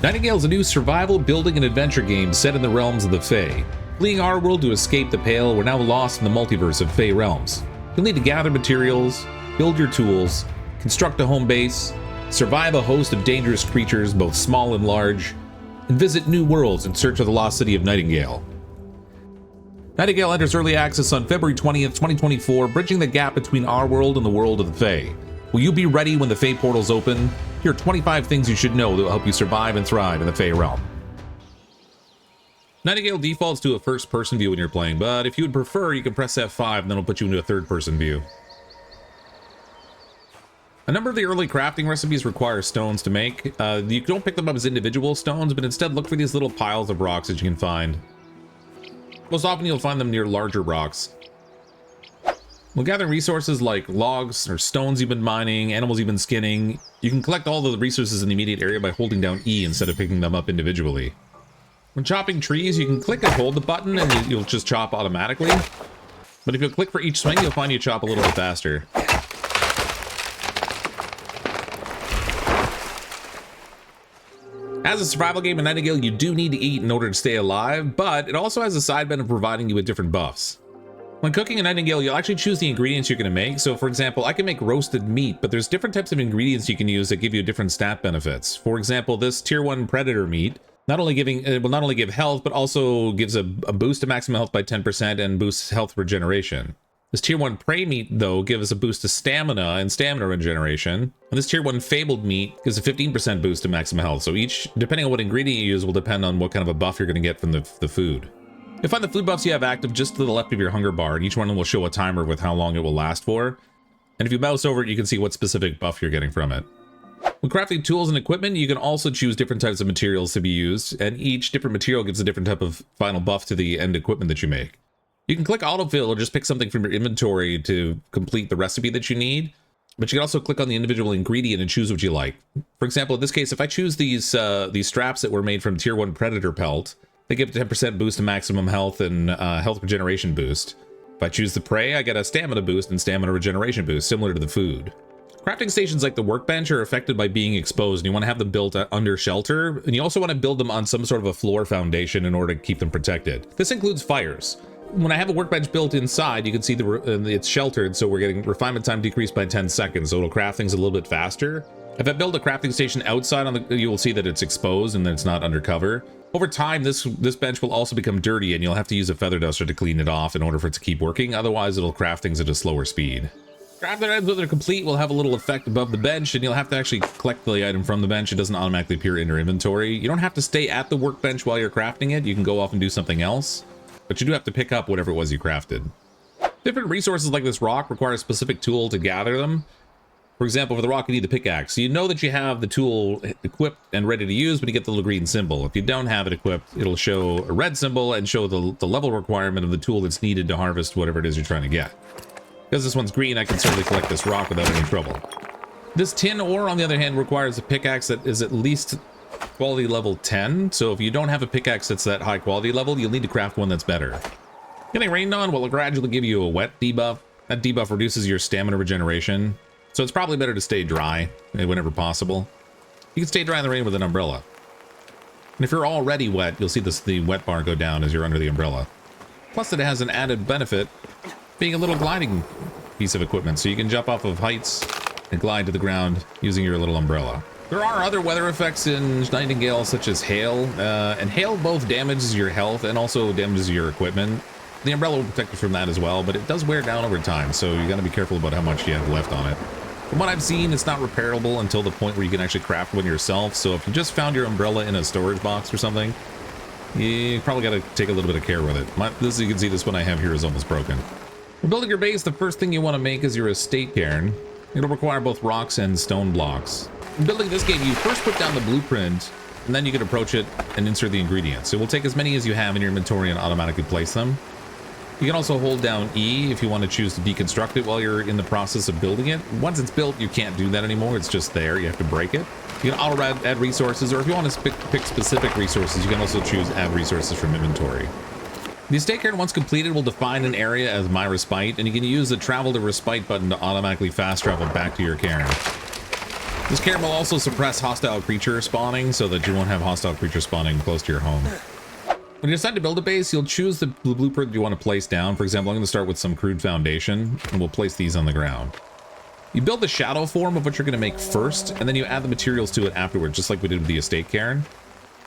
Nightingale is a new survival, building, and adventure game set in the realms of the Fae. Fleeing our world to escape the Pale, we're now lost in the multiverse of Fae Realms. You'll need to gather materials, build your tools, construct a home base, survive a host of dangerous creatures, both small and large, and visit new worlds in search of the lost city of Nightingale. Nightingale enters early access on February 20th, 2024, bridging the gap between our world and the world of the Fae. Will you be ready when the Fae portals open? Here are 25 things you should know that will help you survive and thrive in the Fae Realm. Nightingale defaults to a first-person view when you're playing, but if you would prefer, you can press F5 and then it'll put you into a third-person view. A number of the early crafting recipes require stones to make. You don't pick them up as individual stones, but instead look for these little piles of rocks that you can find. Most often you'll find them near larger rocks. When gathering resources like logs or stones you've been mining, animals you've been skinning, you can collect all the resources in the immediate area by holding down E instead of picking them up individually. When chopping trees, you can click and hold the button and you'll just chop automatically. But if you click for each swing, you'll find you chop a little bit faster. As a survival game in Nightingale, you do need to eat in order to stay alive, but it also has a side benefit of providing you with different buffs. When cooking in Nightingale, you'll actually choose the ingredients you're going to make. So for example, I can make roasted meat, but there's different types of ingredients you can use that give you different stat benefits. For example, this tier 1 predator meat it will not only give health, but also gives a boost to maximum health by 10% and boosts health regeneration. This tier 1 prey meat, though, gives a boost to stamina and stamina regeneration. And this tier 1 fabled meat gives a 15% boost to maximum health. So each, depending on what ingredient you use, will depend on what kind of a buff you're going to get from the food. You'll find the food buffs you have active just to the left of your hunger bar, and each one will show a timer with how long it will last for. And if you mouse over it, you can see what specific buff you're getting from it. When crafting tools and equipment, you can also choose different types of materials to be used, and each different material gives a different type of final buff to the end equipment that you make. You can click autofill or just pick something from your inventory to complete the recipe that you need, but you can also click on the individual ingredient and choose what you like. For example, in this case, if I choose these straps that were made from tier 1 predator pelt, they give a 10% boost to maximum health and health regeneration boost. If I choose the prey, I get a stamina boost and stamina regeneration boost, similar to the food. Crafting stations like the workbench are affected by being exposed, and you want to have them built under shelter, and you also want to build them on some sort of a floor foundation in order to keep them protected. This includes fires. When I have a workbench built inside, you can see it's sheltered, so we're getting refinement time decreased by 10 seconds, so it'll craft things a little bit faster. If I build a crafting station outside, you will see that it's exposed and that it's not undercover. Over time, this bench will also become dirty, and you'll have to use a feather duster to clean it off in order for it to keep working. Otherwise, it'll craft things at a slower speed. Crafted items when they're complete will have a little effect above the bench, and you'll have to actually collect the item from the bench. It doesn't automatically appear in your inventory. You don't have to stay at the workbench while you're crafting it. You can go off and do something else, but you do have to pick up whatever it was you crafted. Different resources like this rock require a specific tool to gather them. For example, for the rock, you need the pickaxe. So you know that you have the tool equipped and ready to use when you get the little green symbol. If you don't have it equipped, it'll show a red symbol and show the level requirement of the tool that's needed to harvest whatever it is you're trying to get. Because this one's green, I can certainly collect this rock without any trouble. This tin ore, on the other hand, requires a pickaxe that is at least quality level 10. So if you don't have a pickaxe that's that high quality level, you'll need to craft one that's better. Getting rained on will gradually give you a wet debuff. That debuff reduces your stamina regeneration. So it's probably better to stay dry whenever possible. You can stay dry in the rain with an umbrella. And if you're already wet, you'll see the wet bar go down as you're under the umbrella. Plus it has an added benefit, being a little gliding piece of equipment, so you can jump off of heights and glide to the ground using your little umbrella. There are other weather effects in Nightingale, such as hail, and hail both damages your health and also damages your equipment. The umbrella will protect you from that as well, but it does wear down over time, so you gotta be careful about how much you have left on it. From what I've seen, it's not repairable until the point where you can actually craft one yourself, so if you just found your umbrella in a storage box or something, you probably gotta take a little bit of care with it. As you can see, this one I have here is almost broken. For building your base, the first thing you want to make is your estate cairn. It'll require both rocks and stone blocks. In building this game, you first put down the blueprint, and then you can approach it and insert the ingredients. It will take as many as you have in your inventory and automatically place them. You can also hold down E if you want to choose to deconstruct it while you're in the process of building it. Once it's built, you can't do that anymore. It's just there. You have to break it. You can auto add resources, or if you want to pick specific resources, you can also choose add resources from inventory. The estate cairn, once completed, will define an area as My Respite, and you can use the travel to Respite button to automatically fast travel back to your cairn. This cairn will also suppress hostile creature spawning so that you won't have hostile creature spawning close to your home. When you decide to build a base, you'll choose the blueprint you want to place down. For example, I'm going to start with some crude foundation, and we'll place these on the ground. You build the shadow form of what you're going to make first, and then you add the materials to it afterwards, just like we did with the estate cairn.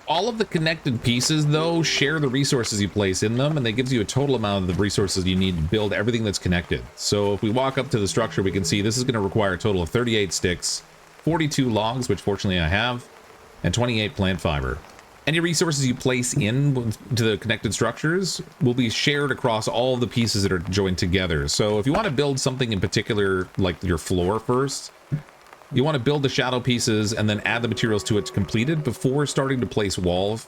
All of the connected pieces, though, share the resources you place in them, and that gives you a total amount of the resources you need to build everything that's connected. So if we walk up to the structure, we can see this is going to require a total of 38 sticks, 42 logs, which fortunately I have, and 28 plant fiber. Any resources you place into the connected structures will be shared across all of the pieces that are joined together. So if you want to build something in particular, like your floor first, you want to build the shadow pieces and then add the materials to it completed before starting to place wall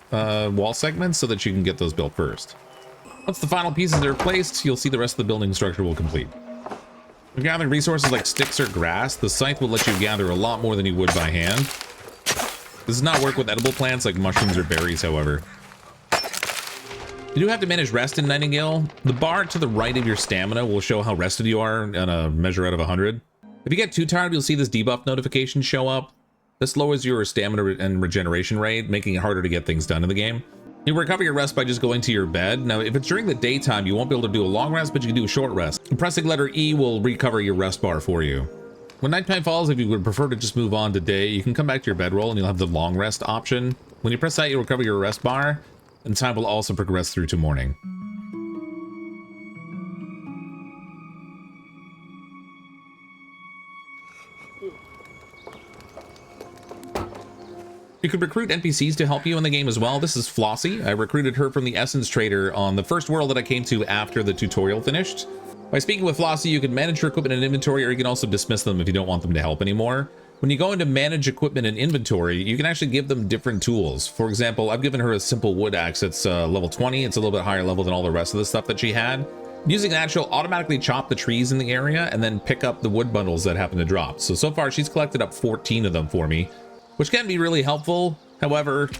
segments so that you can get those built first. Once the final pieces are placed, you'll see the rest of the building structure will complete. When gathering resources like sticks or grass, the scythe will let you gather a lot more than you would by hand. This does not work with edible plants like mushrooms or berries, however. You do have to manage rest in Nightingale. The bar to the right of your stamina will show how rested you are on a measure out of 100. If you get too tired, you'll see this debuff notification show up. This lowers your stamina and regeneration rate, making it harder to get things done in the game. You recover your rest by just going to your bed. Now, if it's during the daytime, you won't be able to do a long rest, but you can do a short rest. Pressing letter E will recover your rest bar for you. When nighttime falls, if you would prefer to just move on to day, you can come back to your bedroll and you'll have the long rest option. When you press that, you'll recover your rest bar, and time will also progress through to morning. You could recruit NPCs to help you in the game as well. This is Flossie. I recruited her from the Essence Trader on the first world that I came to after the tutorial finished. By speaking with Flossie, you can manage your equipment and inventory, or you can also dismiss them if you don't want them to help anymore. When you go into manage equipment and inventory, you can actually give them different tools. For example, I've given her a simple wood axe that's level 20. It's a little bit higher level than all the rest of the stuff that she had. Using that, she'll automatically chop the trees in the area and then pick up the wood bundles that happen to drop. So far, she's collected up 14 of them for me, which can be really helpful. However,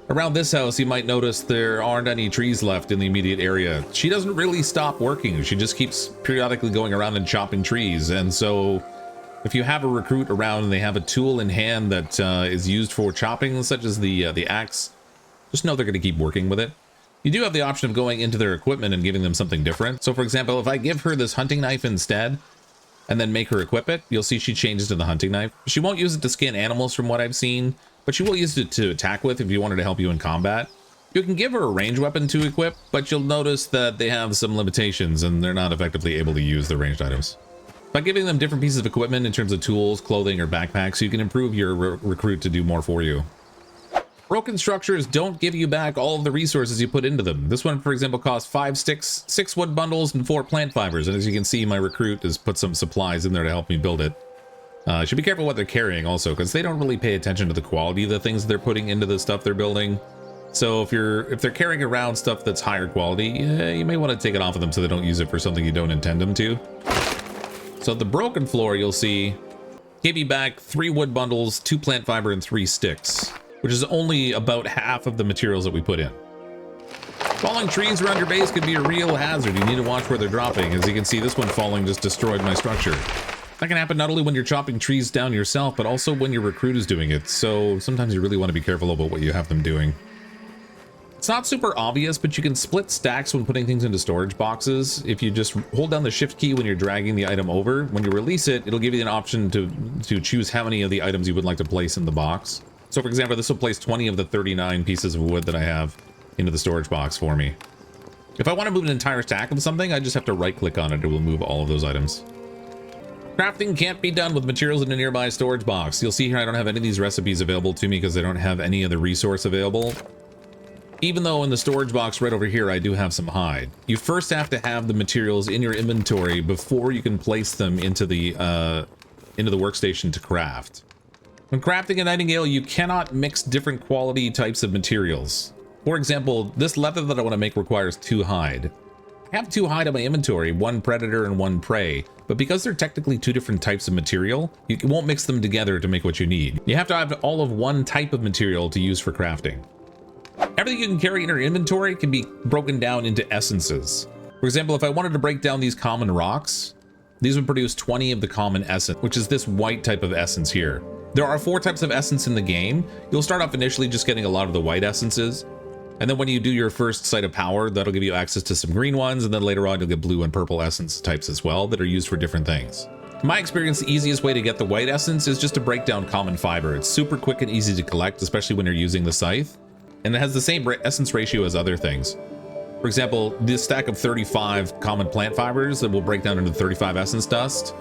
around this house, you might notice there aren't any trees left in the immediate area. She doesn't really stop working. She just keeps periodically going around and chopping trees. And so if you have a recruit around and they have a tool in hand that is used for chopping, such as the axe, just know they're going to keep working with it. You do have the option of going into their equipment and giving them something different. So for example, if I give her this hunting knife instead, and then make her equip it, you'll see she changes to the hunting knife. She won't use it to skin animals from what I've seen, but she will use it to attack with if you want her to help you in combat. You can give her a ranged weapon to equip, but you'll notice that they have some limitations and they're not effectively able to use the ranged items. By giving them different pieces of equipment in terms of tools, clothing, or backpacks, you can improve your recruit to do more for you. Broken structures don't give you back all of the resources you put into them. This one, for example, costs 5 sticks, 6 wood bundles, and 4 plant fibers. And as you can see, my recruit has put some supplies in there to help me build it. Should be careful what they're carrying also, because they don't really pay attention to the quality of the things they're putting into the stuff they're building. So if they're carrying around stuff that's higher quality, you may want to take it off of them so they don't use it for something you don't intend them to. So the broken floor, you'll see, give you back 3 wood bundles, 2 plant fiber, and 3 sticks, which is only about half of the materials that we put in. Falling trees around your base could be a real hazard. You need to watch where they're dropping. As you can see, this one falling just destroyed my structure. That can happen not only when you're chopping trees down yourself, but also when your recruit is doing it. So sometimes you really want to be careful about what you have them doing. It's not super obvious, but you can split stacks when putting things into storage boxes. If you just hold down the shift key when you're dragging the item over, when you release it, it'll give you an option to choose how many of the items you would like to place in the box. So for example, this will place 20 of the 39 pieces of wood that I have into the storage box for me. If I want to move an entire stack of something, I just have to right click on it. It will move all of those items. Crafting can't be done with materials in a nearby storage box. You'll see here I don't have any of these recipes available to me because I don't have any other resource available. Even though in the storage box right over here I do have some hide. You first have to have the materials in your inventory before you can place them into the workstation to craft. When crafting a Nightingale, you cannot mix different quality types of materials. For example, this leather that I want to make requires 2 hide. I have 2 hide in my inventory, 1 predator and 1 prey, but because they're technically 2 different types of material, you won't mix them together to make what you need. You have to have all of 1 type of material to use for crafting. Everything you can carry in your inventory can be broken down into essences. For example, if I wanted to break down these common rocks, These would produce 20 of the common essence, which is this white type of essence here. There are 4 types of essence in the game. You'll start off initially just getting a lot of the white essences. And then when you do your first site of power, that'll give you access to some green ones. And then later on, you'll get blue and purple essence types as well that are used for different things. In my experience, the easiest way to get the white essence is just to break down common fiber. It's super quick and easy to collect, especially when you're using the scythe. And it has the same essence ratio as other things. For example, this stack of 35 common plant fibers that will break down into 35 essence dust.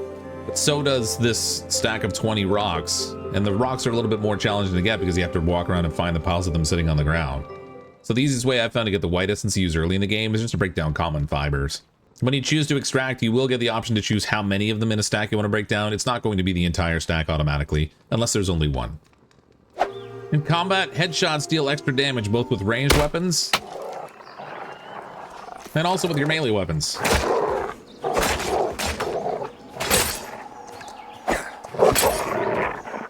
But so does this stack of 20 rocks. And the rocks are a little bit more challenging to get because you have to walk around and find the piles of them sitting on the ground. So the easiest way I've found to get the white essence to use early in the game is just to break down common fibers. When you choose to extract, you will get the option to choose how many of them in a stack you want to break down. It's not going to be the entire stack automatically, unless there's only one. In combat, headshots deal extra damage both with ranged weapons and also with your melee weapons.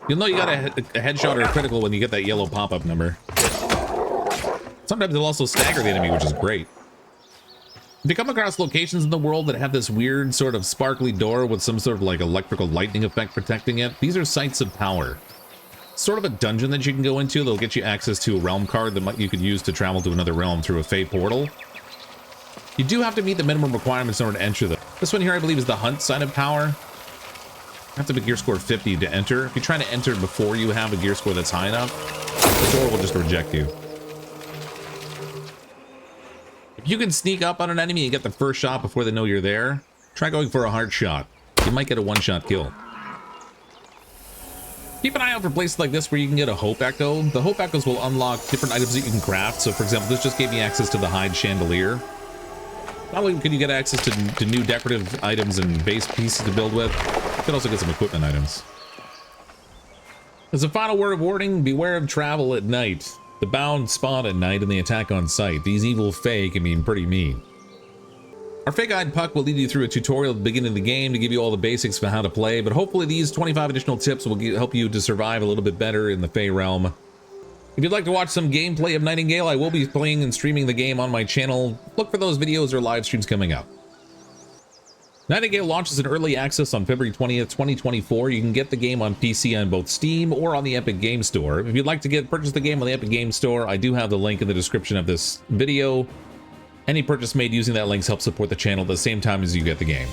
You'll know you got a headshot or a critical when you get that yellow pop-up number. Sometimes it'll also stagger the enemy, which is great. If you come across locations in the world that have this weird sort of sparkly door with some sort of like electrical lightning effect protecting it, these are sites of power. Sort of a dungeon that you can go into. They'll get you access to a realm card that you could use to travel to another realm through a Fae portal. You do have to meet the minimum requirements in order to enter them. This one here, I believe, is the hunt side of power. You have to have a gear score 50 to enter. If you're trying to enter before you have a gear score that's high enough, the door will just reject you. If you can sneak up on an enemy and get the first shot before they know you're there, try going for a hard shot. You might get a one-shot kill. Keep an eye out for places like this where you can get a Hope Echo. The Hope Echoes will unlock different items that you can craft. So, for example, this just gave me access to the Hide Chandelier. Not only can you get access to new decorative items and base pieces to build with, you can also get some equipment items. As a final word of warning, beware of travel at night. The bound spawn at night and the attack on sight. These evil Fae can be pretty mean. Our Fae Guide Puck will lead you through a tutorial at the beginning of the game to give you all the basics of how to play, but hopefully these 25 additional tips will help you to survive a little bit better in the Fae Realm. If you'd like to watch some gameplay of Nightingale, I will be playing and streaming the game on my channel. Look for those videos or live streams coming up. Nightingale launches in early access on February 20th, 2024. You can get the game on PC on both Steam or on the Epic Game Store. If you'd like to purchase the game on the Epic Game Store, I do have the link in the description of this video. Any purchase made using that link helps support the channel at the same time as you get the game.